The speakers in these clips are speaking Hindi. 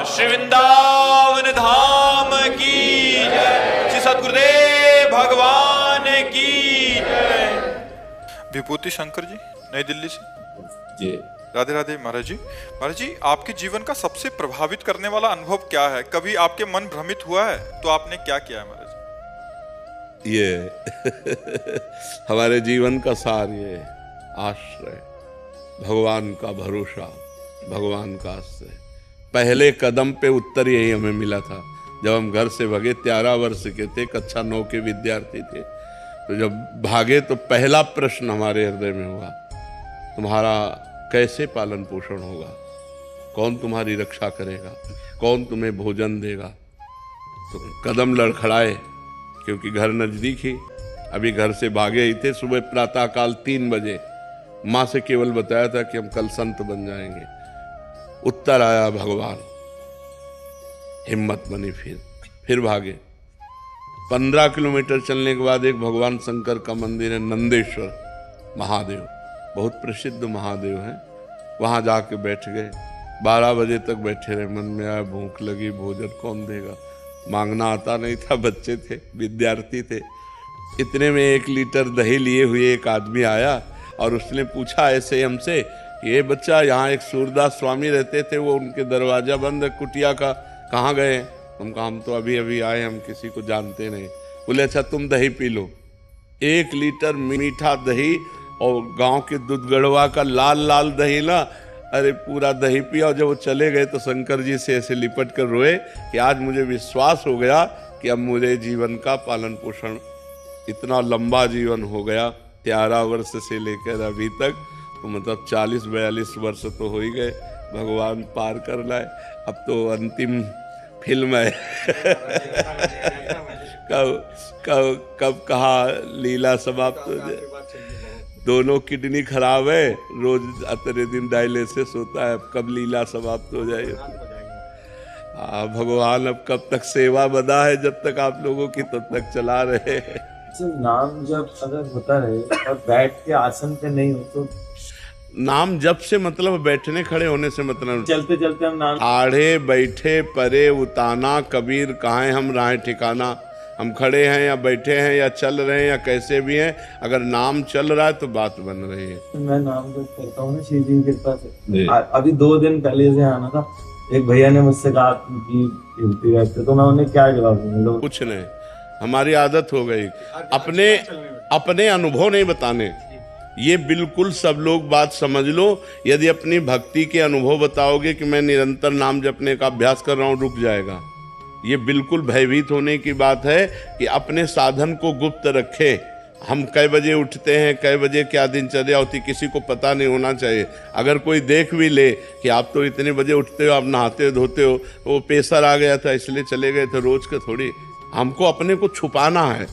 श्री वृंदावन धाम की जय, श्री सद्गुरुदेव भगवान की जय। विभूति शंकर जी, नई दिल्ली से जी। राधे राधे महाराज जी। महाराज जी, आपके जीवन का सबसे प्रभावित करने वाला अनुभव क्या है? कभी आपके मन भ्रमित हुआ है तो आपने क्या किया है महाराज? ये हमारे जीवन का सार, ये आश्रय, भगवान का भरोसा, भगवान का आश्रय। पहले कदम पे उत्तर यही हमें मिला था जब हम घर से भागे। 13 वर्ष के थे, कक्षा 9 के विद्यार्थी थे। तो जब भागे तो पहला प्रश्न हमारे हृदय में हुआ, तुम्हारा कैसे पालन पोषण होगा? कौन तुम्हारी रक्षा करेगा? कौन तुम्हें भोजन देगा? तो कदम लड़खड़ाए, क्योंकि घर नजदीक ही। अभी घर से भागे ही थे। सुबह प्रातःकाल 3 बजे माँ से केवल बताया था कि हम कल संत बन जाएंगे। उत्तर आया भगवान। हिम्मत बनी, फिर भागे। 15 किलोमीटर चलने के बाद एक भगवान शंकर का मंदिर है, नंदेश्वर महादेव, बहुत प्रसिद्ध महादेव हैं। वहाँ जाके बैठ गए। 12 बजे तक बैठे रहे। मन में आया भूख लगी, भोजन कौन देगा? मांगना आता नहीं था, बच्चे थे, विद्यार्थी थे। इतने में 1 लीटर दही लिए हुए एक आदमी आया और उसने पूछा ऐसे हमसे, ये बच्चा, यहाँ एक सूरदास स्वामी रहते थे, वो उनके दरवाजा बंद है कुटिया का, कहाँ गए? हम कहा हम तो अभी अभी आए, हम किसी को जानते नहीं। बोले अच्छा तुम दही पी लो। 1 लीटर मीठा दही और गांव के दूध गढ़वा का लाल लाल दही ना, अरे पूरा दही पिया। और जब वो चले गए तो शंकर जी से ऐसे लिपट कर रोए कि आज मुझे विश्वास हो गया कि अब मुझे जीवन का पालन पोषण, इतना लंबा जीवन हो गया, 13 वर्ष से लेकर अभी तक, तो मतलब 40-42 वर्ष तो हो ही गए। भगवान पार कर लाए। अब तो अंतिम फिल्म है। कब कहा लीला समाप्त हो जाए। दोनों किडनी खराब है, रोज अतरे दिन डायलिसिस होता है, कब लीला समाप्त हो जाए। भगवान अब कब तक सेवा बना है, जब तक आप लोगों की तब तक चला रहे हैं। नाम जब अगर होता है और बैठ के आसन पे नहीं हो तो नाम जप से मतलब बैठने खड़े होने से मतलब, चलते चलते हम नाम आड़े बैठे परे उताना, कबीर कहाँ हम राहें ठिकाना। हम खड़े हैं या बैठे हैं या चल रहे हैं या कैसे भी हैं, अगर नाम चल रहा है तो बात बन रही है। मैं नाम जप करता हूँ ना शिव जी की कृपा से। अभी 2 दिन पहले से आना था, एक भैया ने मुझसे कहा कि तो मैं उन्हें क्या जवाब दूंगा? कुछ नहीं, हमारी आदत हो गई अपने अनुभव नहीं बताने। ये बिल्कुल सब लोग बात समझ लो। यदि अपनी भक्ति के अनुभव बताओगे कि मैं निरंतर नाम जपने का अभ्यास कर रहा हूँ, रुक जाएगा। ये बिल्कुल भयभीत होने की बात है कि अपने साधन को गुप्त रखे। हम कै बजे उठते हैं, कै बजे क्या दिनचर्या होती, किसी को पता नहीं होना चाहिए। अगर कोई देख भी ले कि आप तो इतने बजे उठते हो, आप नहाते धोते हो, वो प्रेशर आ गया था इसलिए चले गए थे, रोज का थोड़ी। हमको अपने को छुपाना है।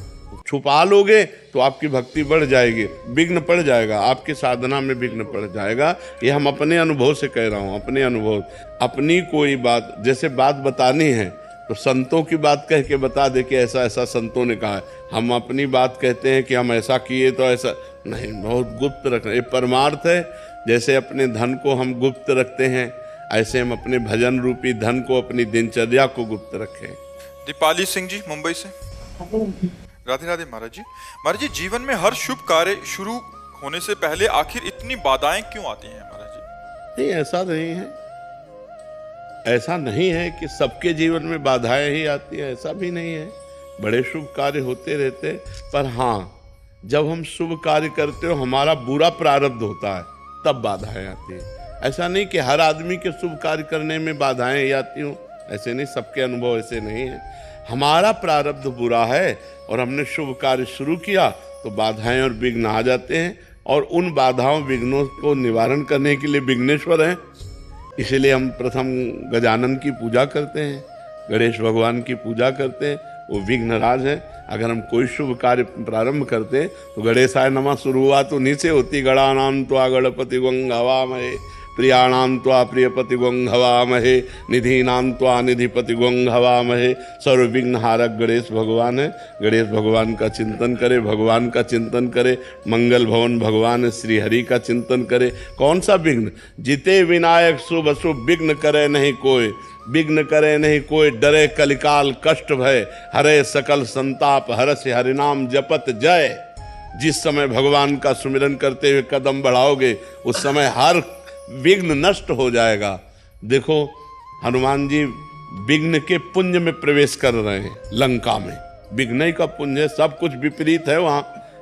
छुपा लोगे तो आपकी भक्ति बढ़ जाएगी, विघ्न पड़ जाएगा, आपकी साधना में विघ्न पड़ जाएगा। ये हम अपने अनुभव से कह रहा हूँ, अपने अनुभव। अपनी कोई बात, जैसे बात बतानी है तो संतों की बात कह के बता दे कि ऐसा ऐसा संतों ने कहा है। हम अपनी बात कहते हैं कि हम ऐसा किए तो ऐसा नहीं, बहुत गुप्त रखना। ये परमार्थ है। जैसे अपने धन को हम गुप्त रखते हैं, ऐसे हम अपने भजन रूपी धन को, अपनी दिनचर्या को गुप्त रखें। दीपाली सिंह जी, मुंबई से। राधे राधे महाराज जी। महाराज जी, जीवन में हर शुभ कार्य शुरू होने से पहले आखिर इतनी बाधाएं क्यों आती हैं महाराज जी? नहीं, ऐसा नहीं है। ऐसा नहीं है कि सबके जीवन में बाधाएं ही आती हैं, ऐसा भी नहीं है। बड़े शुभ कार्य होते रहते, पर हाँ, जब हम शुभ कार्य करते हो, हमारा बुरा प्रारब्ध होता है, तब बाधाएं आती हैं। ऐसा नहीं कि हर आदमी के शुभ कार्य करने में बाधाएं ही आती हों, ऐसे नहीं, सबके अनुभव ऐसे नहीं है। हमारा प्रारब्ध बुरा है और हमने शुभ कार्य शुरू किया तो बाधाएं और विघ्न आ जाते हैं, और उन बाधाओं विघ्नों को निवारण करने के लिए विघ्नेश्वर हैं। इसलिए हम प्रथम गजानन की पूजा करते हैं, गणेश भगवान की पूजा करते हैं, वो विघ्नराज है। अगर हम कोई शुभ कार्य प्रारंभ करते हैं तो गणेशाय नमः शुरुआत तो नीचे होती, गणानां त्वा गणपति गंगवामहे, प्रियाणां त्वा प्रियपति गंगवामहे, निधीनां त्वा निधिपति गंगवामहे। सर्व विघ्नहारक गणेश भगवान है। गणेश भगवान का चिंतन करे, भगवान का चिंतन करे, मंगल भवन भगवान श्री हरि का चिंतन करे। कौन सा विघ्न? जिते विनायक शुभ अशुभ विघ्न करे नहीं कोई, विघ्न करे नहीं कोई डरे कलिकाल कष्ट भय, हरे सकल संताप हरसि हरिनाम जपत जय। जिस समय भगवान का सुमिरन करते हुए कदम बढ़ाओगे उस समय हर विघ्न नष्ट हो जाएगा। देखो हनुमान जी विघ्न के पुंज में प्रवेश कर रहे हैं, लंका में विघ्न ही का पुंज है, सब कुछ विपरीत है वहां।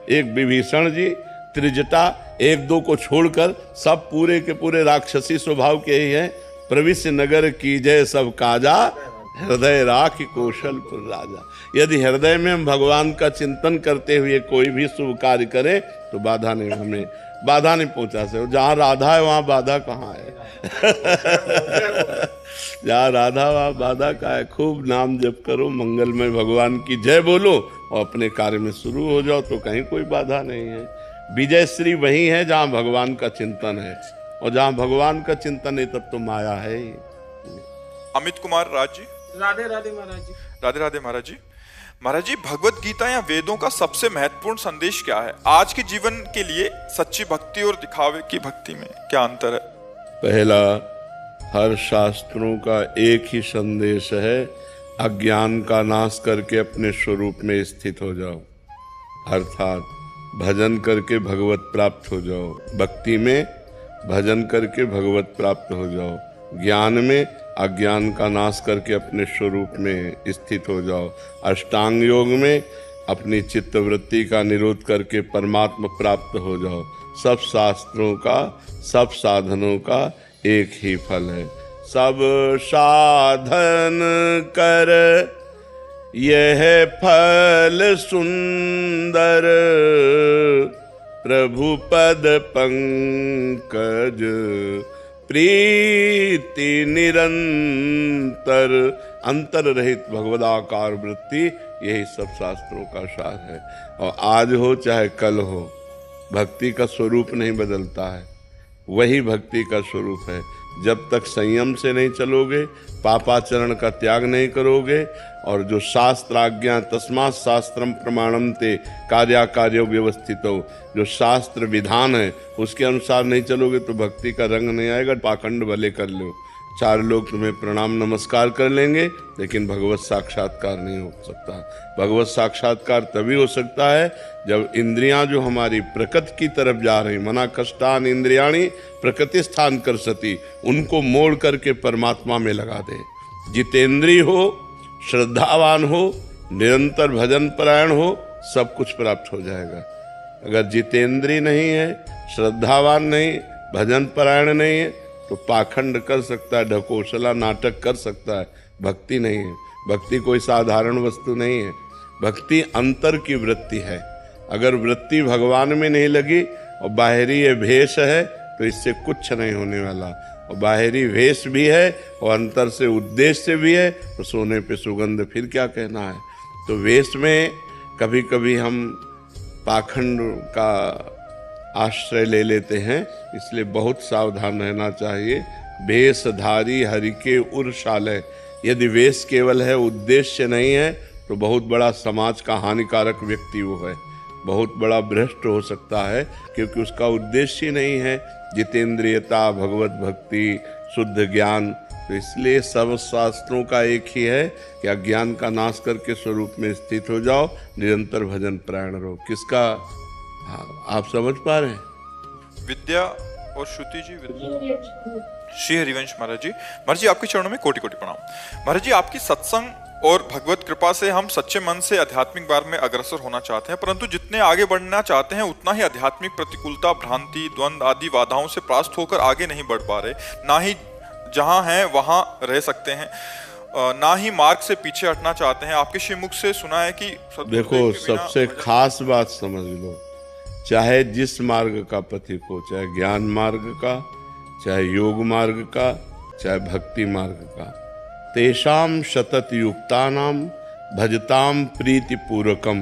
एक विभीषण जी त्रिजटा एक दो को छोड़कर सब पूरे के पूरे राक्षसी स्वभाव के ही हैं। प्रविश्य नगर की जय सब काजा, हृदय राखि कौशलपुर राजा। यदि हृदय में हम भगवान का चिंतन करते हुए कोई भी शुभ कार्य करें तो बाधा नहीं, हमें बाधा नहीं पहुंचा सकते। जहाँ राधा है वहाँ बाधा कहाँ है? जहाँ राधा वहाँ बाधा कहाँ है? खूब नाम जप करो, मंगलमय भगवान की जय बोलो और अपने कार्य में शुरू हो जाओ तो कहीं कोई बाधा नहीं है। विजय श्री वही है जहाँ भगवान का चिंतन है, और जहाँ भगवान का चिंतन है तब तो माया है ही। अमित कुमार राज जी। राधे राधे महाराज जी। राधे राधे महाराज जी। महाराज जी, भगवत गीता या वेदों का सबसे महत्वपूर्ण संदेश क्या है आज के जीवन के लिए? सच्ची भक्ति और दिखावे की भक्ति में क्या अंतर है? पहला, हर शास्त्रों का एक ही संदेश है, अज्ञान का नाश करके अपने स्वरूप में स्थित हो जाओ, अर्थात भजन करके भगवत प्राप्त हो जाओ। भक्ति में भजन करके भगवत प्राप्त हो जाओ, ज्ञान में अज्ञान का नाश करके अपने स्वरूप में स्थित हो जाओ, अष्टांग योग में अपनी चित्तवृत्ति का निरोध करके परमात्मा प्राप्त हो जाओ। सब शास्त्रों का, सब साधनों का एक ही फल है। सब साधन कर यह फल सुंदर, प्रभु पद पंकज प्रीति निरंतर। अंतर रहित भगवदाकार वृत्ति, यही सब शास्त्रों का सार है। और आज हो चाहे कल हो, भक्ति का स्वरूप नहीं बदलता है, वही भक्ति का स्वरूप है। जब तक संयम से नहीं चलोगे, पापाचरण का त्याग नहीं करोगे, और जो शास्त्र आज्ञा तस्मात् शास्त्रम प्रमाणम ते कार्याकार्यो व्यवस्थितो, जो शास्त्र विधान है उसके अनुसार नहीं चलोगे तो भक्ति का रंग नहीं आएगा। पाखंड भले कर लो, चार लोग तुम्हें प्रणाम नमस्कार कर लेंगे, लेकिन भगवत साक्षात्कार नहीं हो सकता। भगवत साक्षात्कार तभी हो सकता है जब इंद्रियां जो हमारी प्रकृति की तरफ जा रही, मना कष्टान इंद्रियाणी प्रकृति स्थान कर सती, उनको मोड़ करके परमात्मा में लगा दे। जितेंद्रिय हो, श्रद्धावान हो, निरंतर भजन परायण हो, सब कुछ प्राप्त हो जाएगा। अगर जितेंद्रिय नहीं है, श्रद्धावान नहीं, भजन परायण नहीं है तो पाखंड कर सकता है, ढकोसला नाटक कर सकता है, भक्ति नहीं है। भक्ति कोई साधारण वस्तु नहीं है, भक्ति अंतर की वृत्ति है। अगर वृत्ति भगवान में नहीं लगी और बाहरी ये भेष है तो इससे कुछ नहीं होने वाला। और बाहरी वेश भी है और अंतर से उद्देश्य भी है, तो सोने पे सुगंध फिर क्या कहना है। तो वेश में कभी कभी हम पाखंड का आश्रय ले लेते हैं, इसलिए बहुत सावधान रहना चाहिए। वेशधारी हरि के उर्शालय, यदि वेश केवल है, उद्देश्य नहीं है, तो बहुत बड़ा समाज का हानिकारक व्यक्ति वो है, बहुत बड़ा भ्रष्ट हो सकता है, क्योंकि उसका उद्देश्य ही नहीं है जितेंद्रियता, भगवत भक्ति, शुद्ध ज्ञान। तो इसलिए सब शास्त्रों का एक ही है कि अज्ञान का नाश करके स्वरूप में स्थित हो जाओ, निरंतर भजन परायण रहो। किसका आप समझ पा रहे हैं? विद्या और श्रुति जी। श्री हरिवंश महाराज जी। महाराज जी, आपके चरणों में कोटि कोटि प्रणाम। महाराज जी, आपकी सत्संग और भगवत कृपा से हम सच्चे मन से आध्यात्मिक मार्ग में अग्रसर होना चाहते हैं, परंतु जितने आगे बढ़ना चाहते हैं उतना ही आध्यात्मिक प्रतिकूलता, भ्रांति, द्वंद आदि बाधाओं से परास्त होकर आगे नहीं बढ़ पा रहे। ना ही जहां हैं वहां रह सकते हैं, ना ही मार्ग से पीछे हटना चाहते हैं। आपके श्रीमुख से सुना है कि देखो, सबसे खास बात समझ लो, चाहे जिस मार्ग का पथिक हो, चाहे ज्ञान मार्ग का, चाहे योग मार्ग का, चाहे भक्ति मार्ग का, तेषाम शतत युक्तानाम भजताम प्रीति पूर्वकम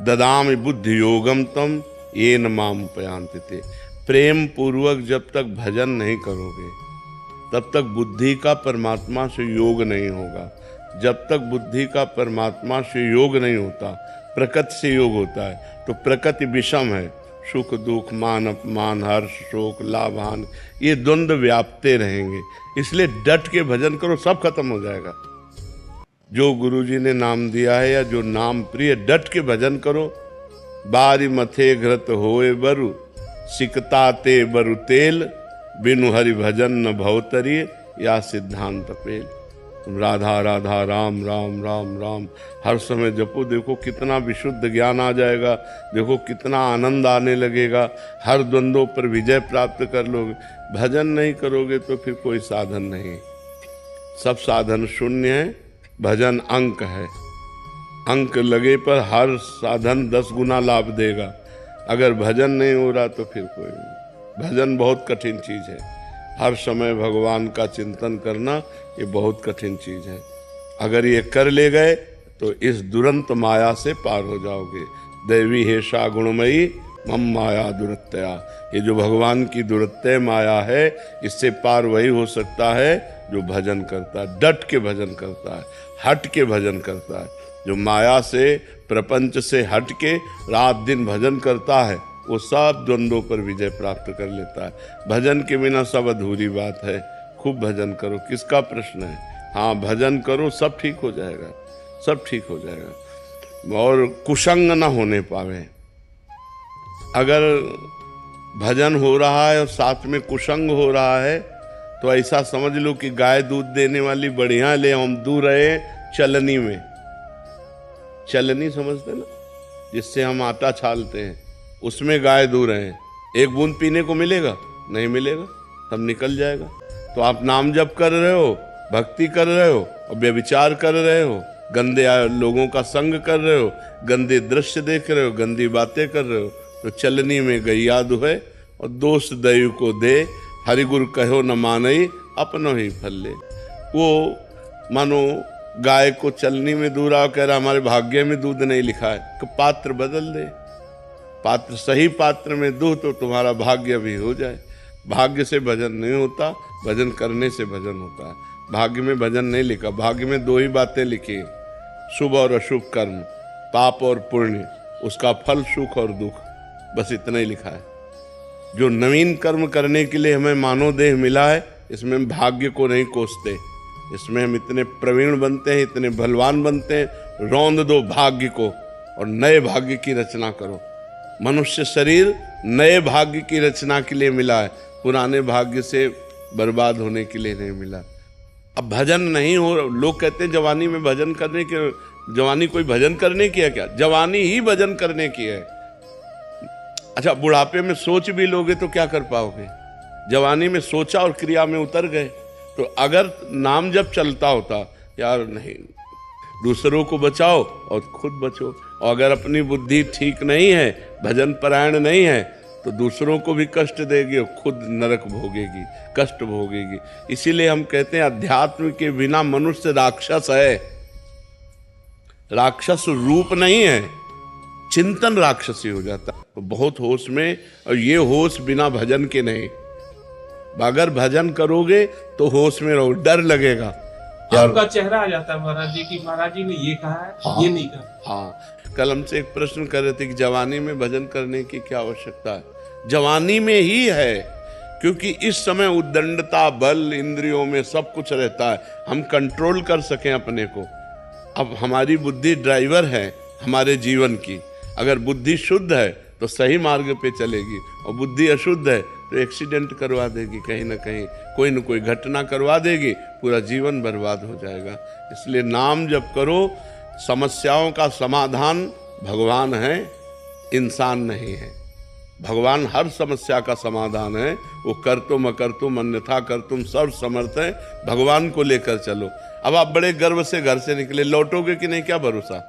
ददामि बुद्धि योगम तम येन माम उपयान्ति ते। प्रेम पूर्वक जब तक भजन नहीं करोगे तब तक बुद्धि का परमात्मा से योग नहीं होगा। जब तक बुद्धि का परमात्मा से योग नहीं होता, प्रकृति से योग होता है। तो प्रकृति विषम है, सुख दुख मान अपमान हर्ष शोक लाभ हानि, ये द्वंद्व व्यापते रहेंगे। इसलिए डट के भजन करो, सब खत्म हो जाएगा। जो गुरुजी ने नाम दिया है या जो नाम प्रिय, डट के भजन करो। बारी मथे घृत होए बरु, सिकता ते बरु तेल, बिनु हरि भजन न भवतरी, या सिद्धांत पेल। तुम राधा राधा राम राम राम राम हर समय जपो, देखो कितना विशुद्ध ज्ञान आ जाएगा, देखो कितना आनंद आने लगेगा, हर द्वंद्वों पर विजय प्राप्त कर लोगे। भजन नहीं करोगे तो फिर कोई साधन नहीं, सब साधन शून्य है, भजन अंक है। अंक लगे पर हर साधन 10 गुना लाभ देगा। अगर भजन नहीं हो रहा तो फिर कोई नहीं। भजन बहुत कठिन चीज है, हर समय भगवान का चिंतन करना ये बहुत कठिन चीज है। अगर ये कर ले गए तो इस दुरंत माया से पार हो जाओगे। दैवी हेषा गुणमयी मम माया दुरत्या, ये जो भगवान की दुरत्य माया है, इससे पार वही हो सकता है जो भजन करता है, डट के भजन करता है, हट के भजन करता है। जो माया से प्रपंच से हट के रात दिन भजन करता है, वो सब द्वंद्वों पर विजय प्राप्त कर लेता है। भजन के बिना सब अधूरी बात है। खूब भजन करो, किसका प्रश्न है? हाँ, भजन करो, सब ठीक हो जाएगा, सब ठीक हो जाएगा। और कुसंग ना होने पावे। अगर भजन हो रहा है और साथ में कुसंग हो रहा है तो ऐसा समझ लो कि गाय दूध देने वाली बढ़िया ले हम दूर रहे चलनी में। चलनी समझते ना, जिससे हम आटा छालते हैं, उसमें गाय दूर हैं। एक बूंद पीने को मिलेगा? नहीं मिलेगा, सब निकल जाएगा। तो आप नाम जप कर रहे हो, भक्ति कर रहे हो और व्यभिचार कर रहे हो, गंदे लोगों का संग कर रहे हो, गंदे दृश्य देख रहे हो, गंदी बातें कर रहे हो, तो चलनी में गैया दुहे और दोष दैव को दे, हरिगुरु कहो न मानई अपनो ही फल ले। वो मानो गाय को चलनी में दूरा कह रहा हमारे भाग्य में दूध नहीं लिखा है, तो पात्र बदल दे, पात्र सही पात्र में दूध तो तुम्हारा भाग्य भी हो जाए। भाग्य से भजन नहीं होता, भजन करने से भजन होता है। भाग्य में भजन नहीं लिखा, भाग्य में 2 ही बातें लिखी, शुभ और अशुभ कर्म, पाप और पुण्य, उसका फल सुख और दुख, बस इतना ही लिखा है। जो नवीन कर्म करने के लिए हमें मानव देह मिला है, इसमें भाग्य को नहीं कोसते, इसमें हम इतने प्रवीण बनते हैं, इतने बलवान बनते हैं। रौंद दो भाग्य को और नए भाग्य की रचना करो। मनुष्य शरीर नए भाग्य की रचना के लिए मिला है, पुराने भाग्य से बर्बाद होने के लिए नहीं मिला। अब भजन नहीं हो, लोग कहते हैं जवानी में भजन करने के, जवानी कोई भजन करने की है क्या? जवानी ही भजन करने की है। अच्छा, बुढ़ापे में सोच भी लोगे तो क्या कर पाओगे? जवानी में सोचा और क्रिया में उतर गए। तो अगर नाम जब चलता होता, यार नहीं, दूसरों को बचाओ और खुद बचो। और अगर अपनी बुद्धि ठीक नहीं है, भजन परायण नहीं है, तो दूसरों को भी कष्ट देगी और खुद नरक भोगेगी, कष्ट भोगेगी। इसीलिए हम कहते हैं अध्यात्म के बिना मनुष्य राक्षस है। राक्षस रूप नहीं है, चिंतन राक्षसी हो जाता। तो बहुत होश में, और ये होश बिना भजन के नहीं। अगर भजन करोगे तो होश में रहो, डर लगेगा। आपका चेहरा आ जाता है महाराज जी की, महाराज जी ने ये कहा है, हाँ, ये नहीं कहा। हाँ, कल हमसे एक प्रश्न कर रहे थे कि जवानी में भजन करने की क्या आवश्यकता है? जवानी में ही है, क्योंकि इस समय उद्दंडता, बल, इंद्रियों में सब कुछ रहता है, हम कंट्रोल कर सकें अपने को। अब हमारी बुद्धि ड्राइवर है हमारे जीवन की। अगर बुद्धि शुद्ध है तो सही मार्ग पे चलेगी, और बुद्धि अशुद्ध है तो एक्सीडेंट करवा देगी, कहीं ना कहीं कोई न कोई घटना करवा देगी, पूरा जीवन बर्बाद हो जाएगा। इसलिए नाम जप करो। समस्याओं का समाधान भगवान है, इंसान नहीं है। भगवान हर समस्या का समाधान है। वो कर तुम अकर तुम अन्यथा कर तुम सर्व समर्थ है। भगवान को लेकर चलो। अब आप बड़े गर्व से घर से निकले, लौटोगे कि नहीं क्या भरोसा?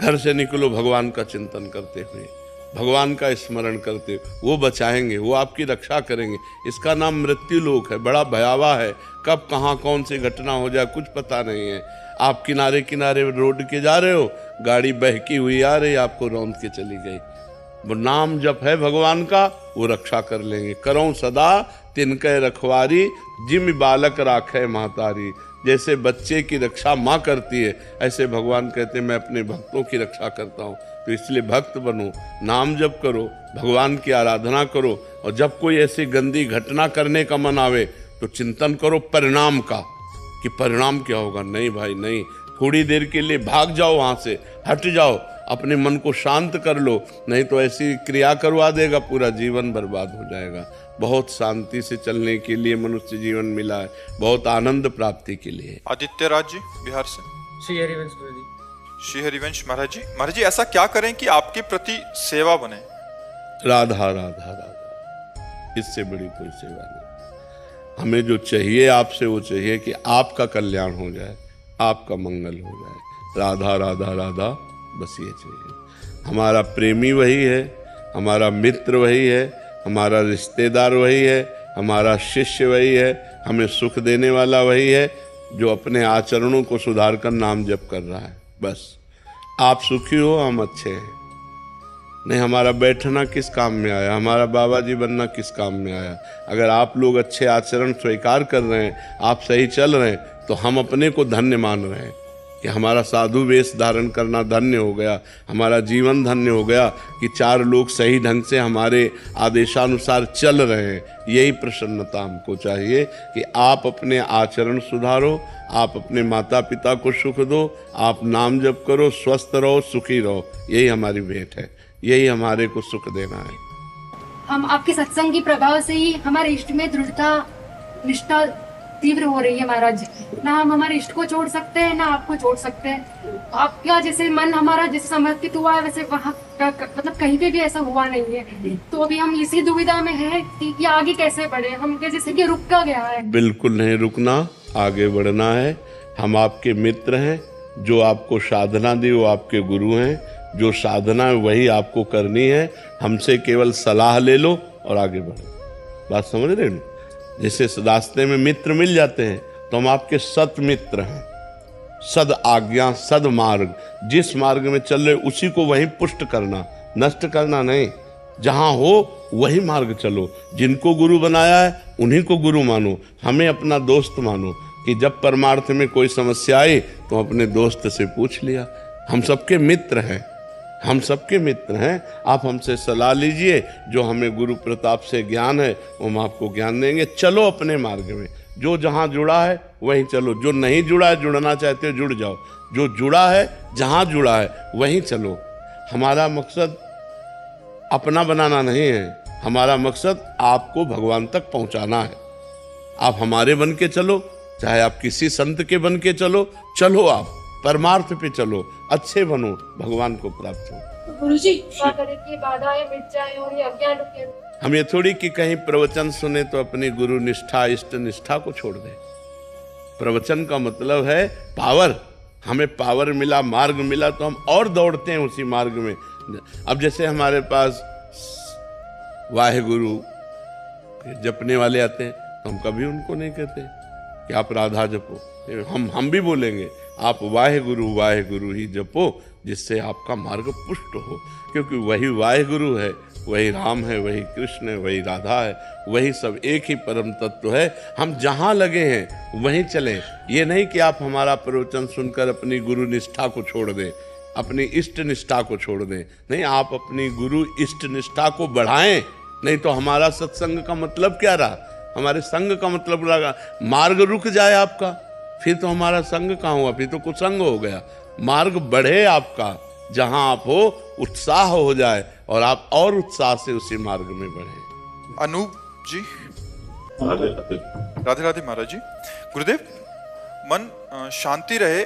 घर से निकलो भगवान का चिंतन करते हुए, भगवान का स्मरण करते, वो बचाएंगे, वो आपकी रक्षा करेंगे। इसका नाम मृत्यु लोक है, बड़ा भयावह है। कब कहाँ कौन सी घटना हो जाए कुछ पता नहीं है। आप किनारे किनारे रोड के जा रहे हो, गाड़ी बहकी हुई आ रही, आपको रौंद के चली गई। वो नाम जप है भगवान का, वो रक्षा कर लेंगे। करो सदा तिनके रखवारी, जिम बालक राखे महतारी। जैसे बच्चे की रक्षा माँ करती है, ऐसे भगवान कहते हैं मैं अपने भक्तों की रक्षा करता हूँ। तो इसलिए भक्त बनो, नाम जप करो, भगवान की आराधना करो, और जब कोई ऐसी गंदी घटना करने का मन आवे तो चिंतन करो परिणाम का, कि परिणाम क्या होगा। नहीं भाई नहीं, थोड़ी देर के लिए भाग जाओ, वहां से हट जाओ, अपने मन को शांत कर लो, नहीं तो ऐसी क्रिया करवा देगा, पूरा जीवन बर्बाद हो जाएगा। बहुत शांति से चलने के लिए मनुष्य जीवन मिला है, बहुत आनंद प्राप्ति के लिए। आदित्य राज जी बिहार से। श्री हरिवंश गुरु जी। श्री हरिवंश महाराज जी ऐसा क्या करें कि आपके प्रति सेवा बने? राधा राधा राधा, इससे बड़ी कोई सेवा नहीं। हमें जो चाहिए आपसे वो चाहिए कि आपका कल्याण हो जाए, आपका मंगल हो जाए। राधा राधा राधा, बस ये चाहिए। हमारा प्रेमी वही है, हमारा मित्र वही है, हमारा रिश्तेदार वही है, हमारा शिष्य वही है, हमें सुख देने वाला वही है, जो अपने आचरणों को सुधार कर नाम जप कर रहा है। बस आप सुखी हो, हम अच्छे हैं। नहीं, हमारा बैठना किस काम में आया, हमारा बाबा जी बनना किस काम में आया? अगर आप लोग अच्छे आचरण स्वीकार कर रहे हैं, आप सही चल रहे हैं, तो हम अपने को धन्य मान रहे हैं कि हमारा साधु वेश धारण करना धन्य हो गया, हमारा जीवन धन्य हो गया कि 4 लोग सही ढंग से हमारे आदेशानुसार चल रहे हैं। यही प्रसन्नता हमको चाहिए कि आप अपने आचरण सुधारो, आप अपने माता पिता को सुख दो, आप नाम जप करो, स्वस्थ रहो, सुखी रहो। यही हमारी भेंट है, यही हमारे को सुख देना है। हम आपके सत्संग के प्रभाव से ही हमारे इष्ट में दृढ़ता निष्ठा तीव्र हो रही है महाराज जी। ना हम हमारे इष्ट को छोड़ सकते हैं, ना आपको छोड़ सकते हैं। आपका जैसे मन हमारा जैसे समर्पित हुआ है, वैसे वहाँ मतलब कहीं पे भी ऐसा हुआ नहीं है। तो अभी हम इसी दुविधा में है कि आगे कैसे बढ़े, हम जैसे कि रुक गया है। बिल्कुल नहीं रुकना, आगे बढ़ना है। हम आपके मित्र हैं, जो आपको साधना दी वो आपके गुरु हैं, जो साधना है वही आपको करनी है। हमसे केवल सलाह ले लो और आगे बढ़ो। बात समझ रहे हो? जैसे रास्ते में मित्र मिल जाते हैं तो हम आपके सत मित्र हैं। सद आज्ञा, सद मार्ग, जिस मार्ग में चल रहे उसी को वहीं पुष्ट करना, नष्ट करना नहीं। जहां हो वही मार्ग चलो। जिनको गुरु बनाया है उन्हीं को गुरु मानो, हमें अपना दोस्त मानो। कि जब परमार्थ में कोई समस्या आई तो अपने दोस्त से पूछ लिया। हम सबके मित्र हैं, हम सबके मित्र हैं। आप हमसे सलाह लीजिए, जो हमें गुरु प्रताप से ज्ञान है वो हम आपको ज्ञान देंगे। चलो अपने मार्ग में, जो जहाँ जुड़ा है वहीं चलो, जो नहीं जुड़ा है, जुड़ना चाहते हो जुड़ जाओ, जो जुड़ा है जहाँ जुड़ा है वहीं चलो। हमारा मकसद अपना बनाना नहीं है, हमारा मकसद आपको भगवान तक पहुँचाना है। आप हमारे बन के चलो, चाहे आप किसी संत के बन के चलो, चलो आप परमार्थ पे चलो, अच्छे बनो, भगवान को प्राप्त हो। गुरुजी की बाधाएं मिट जाए और ये अज्ञान रुके। हम ये थोड़ी कि कहीं प्रवचन सुने तो अपनी गुरु निष्ठा, इष्ट निष्ठा को छोड़ दें। प्रवचन का मतलब है पावर। हमें पावर मिला, मार्ग मिला तो हम और दौड़ते हैं उसी मार्ग में। अब जैसे हमारे पास वाहेगुरु जपने वाले आते हैं तो हम कभी उनको नहीं कहते कि आप राधा जपो। हम भी बोलेंगे आप वाहेगुरु ही जपो, जिससे आपका मार्ग पुष्ट हो। क्योंकि वही वाहेगुरु है, वही राम है, वही कृष्ण है, वही राधा है, वही सब एक ही परम तत्व है। हम जहाँ लगे हैं वहीं चलें। ये नहीं कि आप हमारा प्रवचन सुनकर अपनी गुरु निष्ठा को छोड़ दें, अपनी इष्ट निष्ठा को छोड़ दें। नहीं, आप अपनी गुरु इष्ट निष्ठा को बढ़ाएं। नहीं तो हमारा सत्संग का मतलब क्या रहा, हमारे संग का मतलब लगा मार्ग रुक जाए आपका, फिर तो हमारा संग कहाँ हुआ, फिर तो कुसंग हो गया। मार्ग बढ़े आपका, जहां आप हो उत्साह हो जाए और आप और उत्साह से उसी मार्ग में बढ़े। अनूप जी। राधे राधे महाराज जी। गुरुदेव, मन शांति रहे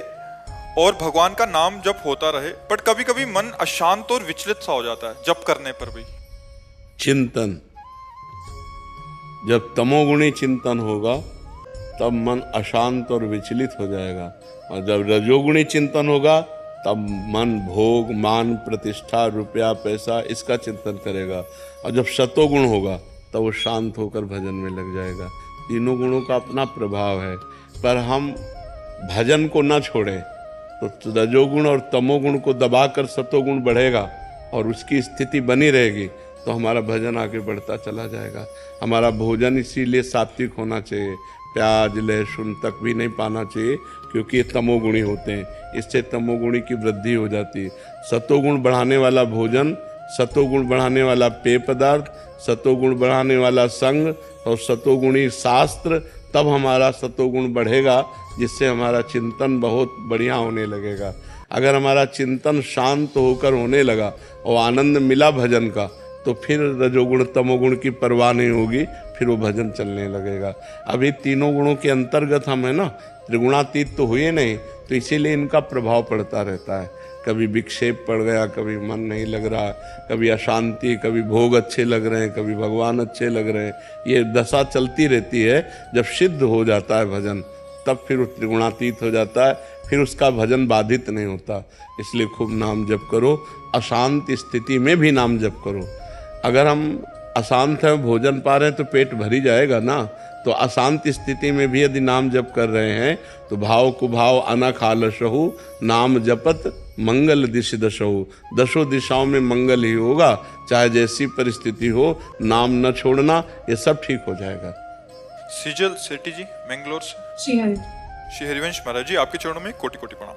और भगवान का नाम जप होता रहे, बट कभी कभी मन अशांत और विचलित सा हो जाता है जप करने पर भी। चिंतन, जब तमोगुणी चिंतन होगा तब मन अशांत और विचलित हो जाएगा, और जब रजोगुणी चिंतन होगा तब मन भोग, मान, प्रतिष्ठा, रुपया, पैसा इसका चिंतन करेगा। और जब सतोगुण होगा तब वो शांत होकर भजन में लग जाएगा। तीनों गुणों का अपना प्रभाव है, पर हम भजन को न छोड़ें तो रजोगुण और तमोगुण को दबाकर सतोगुण बढ़ेगा और उसकी स्थिति बनी रहेगी, तो हमारा भजन आगे बढ़ता चला जाएगा। हमारा भोजन इसीलिए सात्विक होना चाहिए, प्याज लहसुन तक भी नहीं पाना चाहिए, क्योंकि ये तमोगुणी होते हैं, इससे तमोगुणी की वृद्धि हो जाती है। सतोगुण बढ़ाने वाला भोजन, सतोगुण बढ़ाने वाला पेय पदार्थ, सतोगुण बढ़ाने वाला संग और सतोगुणी शास्त्र, तब हमारा सतोगुण बढ़ेगा, जिससे हमारा चिंतन बहुत बढ़िया होने लगेगा। अगर हमारा चिंतन शांत होकर होने लगा और आनंद मिला भजन का, तो फिर रजोगुण तमोगुण की परवाह नहीं होगी, फिर वो भजन चलने लगेगा। अभी तीनों गुणों के अंतर्गत हम है ना, त्रिगुणातीत तो हुए नहीं, तो इसीलिए इनका प्रभाव पड़ता रहता है। कभी विक्षेप पड़ गया, कभी मन नहीं लग रहा, कभी अशांति, कभी भोग अच्छे लग रहे हैं, कभी भगवान अच्छे लग रहे हैं। ये दशा चलती रहती है। जब सिद्ध हो जाता है भजन, तब फिर त्रिगुणातीत हो जाता है, फिर उसका भजन बाधित नहीं होता। इसलिए खूब नाम जप करो, अशांत स्थिति में भी नाम जप करो। अगर हम अशांत है, भोजन पा रहे हैं तो पेट भरी जाएगा ना, तो अशांत स्थिति में भी यदि नाम जप कर रहे हैं तो भाव कुभाव अनख आलसहु, नाम जपत मंगल दिश दशहु। दशों दिशाओं में मंगल ही होगा, चाहे जैसी परिस्थिति हो, नाम न छोड़ना, ये सब ठीक हो जाएगा। सीजल सेठी जी मैंगलोर से। श्री हरिवंश महाराज जी, आपके चरणों में कोटि कोटि प्रणाम।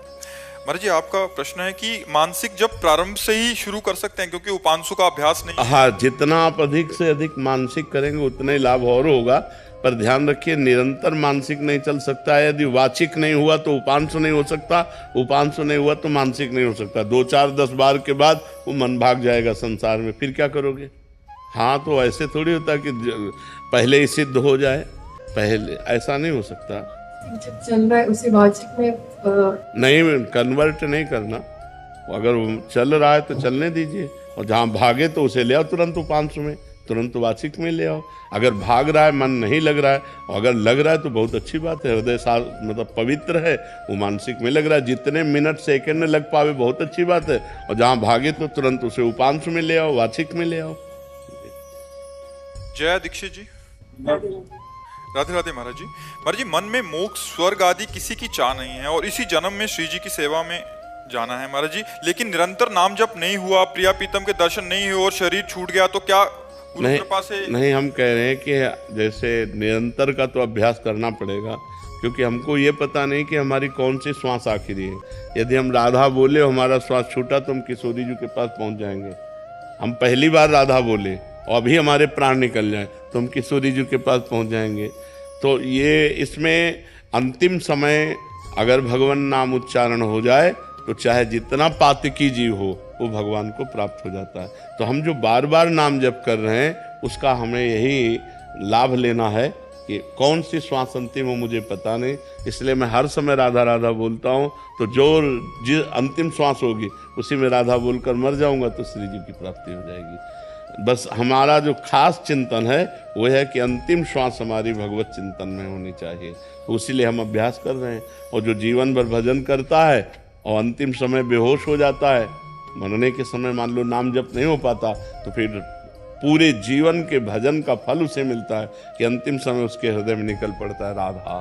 महाराज जी, आपका प्रश्न है कि मानसिक जब प्रारंभ से ही शुरू कर सकते हैं, क्योंकि उपांशु का अभ्यास नहीं। हाँ, जितना आप अधिक से अधिक मानसिक करेंगे उतना ही लाभ और होगा, पर ध्यान रखिए निरंतर मानसिक नहीं चल सकता है। यदि वाचिक नहीं हुआ तो उपांशु नहीं हो सकता, उपांशु नहीं हुआ तो मानसिक नहीं हो सकता। 2 4 10 बार के बाद वो मन भाग जाएगा संसार में, फिर क्या करोगे? हाँ, तो ऐसे थोड़ी होता कि पहले ही सिद्ध हो जाए, पहले ऐसा नहीं हो सकता। चल रहा है उसे वाचिक में नहीं, कन्वर्ट नहीं करना। अगर चल रहा है तो चलने दीजिए, और जहाँ भागे तो उसे ले आओ तुरंत उपांशु में, तुरंत वाचिक में ले आओ। अगर भाग रहा है, मन नहीं लग रहा है, और अगर लग रहा है तो बहुत अच्छी बात है, हृदय मतलब पवित्र है, वो मानसिक में लग रहा है। जितने मिनट सेकंड लग पावे बहुत अच्छी बात है, और जहाँ भागे तो तुरंत उसे उपांशु में ले आओ, वाचिक में ले आओ। जया दीक्षित जी। राधे राधे महाराज जी। महाराज जी, मन में मोक्ष स्वर्ग आदि किसी की चाह नहीं है, और इसी जन्म में श्री जी की सेवा में जाना है महाराज जी, लेकिन निरंतर नाम जप नहीं हुआ, प्रिया प्रीतम के दर्शन नहीं हुए और शरीर छूट गया, तो क्या गुरु कृपा से? नहीं, हम कह रहे हैं कि जैसे निरंतर का तो अभ्यास करना पड़ेगा, क्योंकि हमको ये पता नहीं कि हमारी कौन सी श्वास आखिरी है। यदि हम राधा बोले और हमारा श्वास छूटा तो हम किशोरी जी के पास पहुंच जाएंगे। हम पहली बार राधा बोले और अभी हमारे प्राण निकल जाए तो हम किशोरी जी के पास पहुंच जाएंगे। तो ये इसमें अंतिम समय अगर भगवान नाम उच्चारण हो जाए तो चाहे जितना पातकी जीव हो वो भगवान को प्राप्त हो जाता है। तो हम जो बार बार नाम जप कर रहे हैं उसका हमें यही लाभ लेना है कि कौन सी श्वास अंतिम हो मुझे पता नहीं, इसलिए मैं हर समय राधा राधा बोलता हूँ। तो जो अंतिम श्वास होगी उसी में राधा बोलकर मर जाऊंगा तो श्री जी की प्राप्ति हो जाएगी। बस हमारा जो खास चिंतन है वो है कि अंतिम श्वास हमारी भगवत चिंतन में होनी चाहिए, तो इसीलिए हम अभ्यास कर रहे हैं। और जो जीवन भर भजन करता है और अंतिम समय बेहोश हो जाता है, मरने के समय मान लो नाम जप नहीं हो पाता, तो फिर पूरे जीवन के भजन का फल उसे मिलता है कि अंतिम समय उसके हृदय में निकल पड़ता है राधा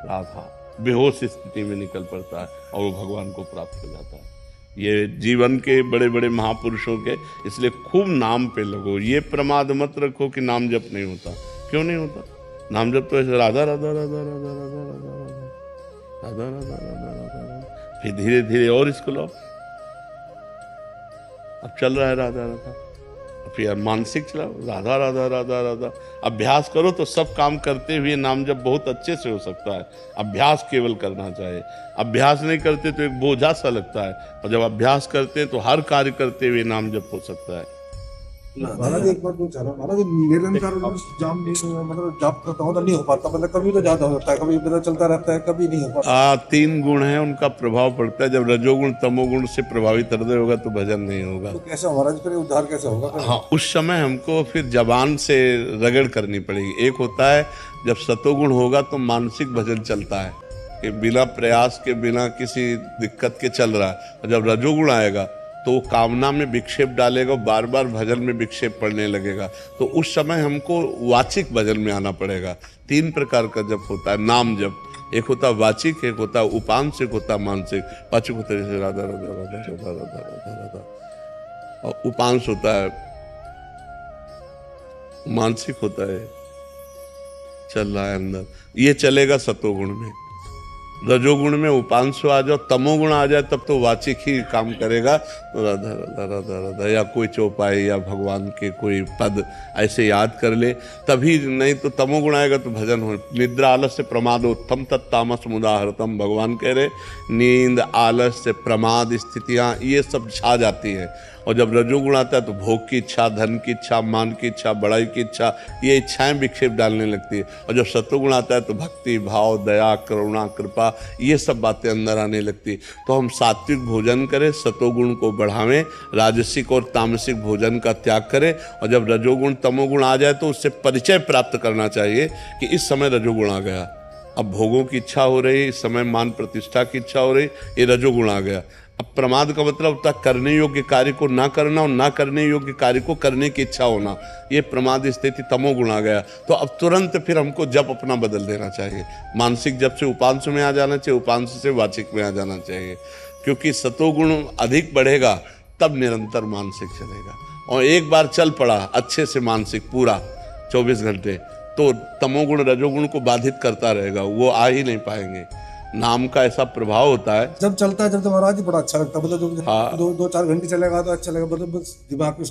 राधा, बेहोश स्थिति में निकल पड़ता है और वो भगवान को प्राप्त हो जाता है। ये जीवन के बड़े बड़े महापुरुषों के, इसलिए खूब नाम पे लगो। ये प्रमाद मत रखो कि नाम जप नहीं होता। क्यों नहीं होता? नाम जप तो ऐसे राधा राधा राधा राधा राधा राधा राधा राधा राधा राधा राधा, फिर धीरे धीरे और इसको लो। अब चल रहा है राधा राधा, फिर मानसिक चलाओ राधा राधा राधा राधा। अभ्यास करो तो सब काम करते हुए नाम जप बहुत अच्छे से हो सकता है। अभ्यास केवल करना चाहिए। अभ्यास नहीं करते तो एक बोझा सा लगता है, और जब अभ्यास करते हैं तो हर कार्य करते हुए नाम जप हो सकता है। महाराज एक बात पूछा ना, महाराज निरंतर जाम नहीं, मतलब जाप करता हूँ तो नहीं हो पाता, मतलब कभी तो ज्यादा हो जाता है, कभी पता चलता रहता है, कभी नहीं हो पाता। 3 गुण हैं, उनका प्रभाव पड़ता है। जब रजोगुण तमोगुण से प्रभावित हृदय होगा तो भजन नहीं होगा। तो कैसे महाराज फिर उद्धार कैसे होगा? हाँ, उस समय हमको फिर जबान से रगड़ करनी पड़ेगी। एक होता है जब सतोगुण होगा तो मानसिक भजन चलता है कि बिना प्रयास के, बिना किसी दिक्कत के चल रहा है। और जब रजोगुण आएगा तो कामना में विक्षेप डालेगा, बार बार भजन में विक्षेप पड़ने लगेगा, तो उस समय हमको वाचिक भजन में आना पड़ेगा। 3 प्रकार का जप होता है नाम जप। एक होता है वाचिक, एक होता है उपांश, एक होता है मानसिक। वाचिक होता है जैसे राधा राधा राधा राधा राधा राधा राधा, और उपांश होता है, मानसिक होता है चल रहा है अंदर, ये चलेगा सतोगुण में। रजोगुण में उपांशु आ जाओ, तमोगुण आ जाए तब तो वाचिक ही काम करेगा, राधा राधा राधा राधा या कोई चौपाई या भगवान के कोई पद ऐसे याद कर ले तभी, नहीं तो तमोगुण आएगा तो भजन हो। निद्रा आलस्य प्रमाद उत्तम तत्तामस मुदाहरतम, भगवान कह रहे नींद आलस्य प्रमाद स्थितियाँ ये सब छा जाती हैं। और जब रजोगुण आता है तो भोग की इच्छा, धन की इच्छा, मान की इच्छा, बड़ाई की इच्छा, ये इच्छाएं विक्षेप डालने लगती है। और जब सत्वगुण आता है तो भक्ति भाव, दया, करुणा, कृपा, ये सब बातें अंदर आने लगती। तो हम सात्विक भोजन करें, सतोगुण को बढ़ावें, राजसिक और तामसिक भोजन का त्याग करें। और जब रजोगुण तमोगुण आ जाए तो उससे परिचय प्राप्त करना चाहिए कि इस समय रजोगुण आ गया, अब भोगों की इच्छा हो रही, इस समय मान प्रतिष्ठा की इच्छा हो रही, ये रजोगुण आ गया। अब प्रमाद का मतलब होता है करने योग्य कार्य को ना करना और ना करने योग्य कार्य को करने की इच्छा होना, ये प्रमाद स्थिति तमोगुण आ गया। तो अब तुरंत फिर हमको जप अपना बदल देना चाहिए, मानसिक जप से उपांश में आ जाना चाहिए, उपांश से वाचिक में आ जाना चाहिए, क्योंकि सतोगुण अधिक बढ़ेगा तब निरंतर मानसिक चलेगा। और एक बार चल पड़ा अच्छे से मानसिक पूरा 24 घंटे तो तमोगुण रजोगुण को बाधित करता रहेगा, वो आ ही नहीं पाएंगे। नाम का ऐसा प्रभाव होता है जब चलता है जब तो महाराज जी बड़ा अच्छा लगता है, मतलब हाँ। 2-4 घंटे चलेगा तो अच्छा लगेगा, मतलब बस दिमाग में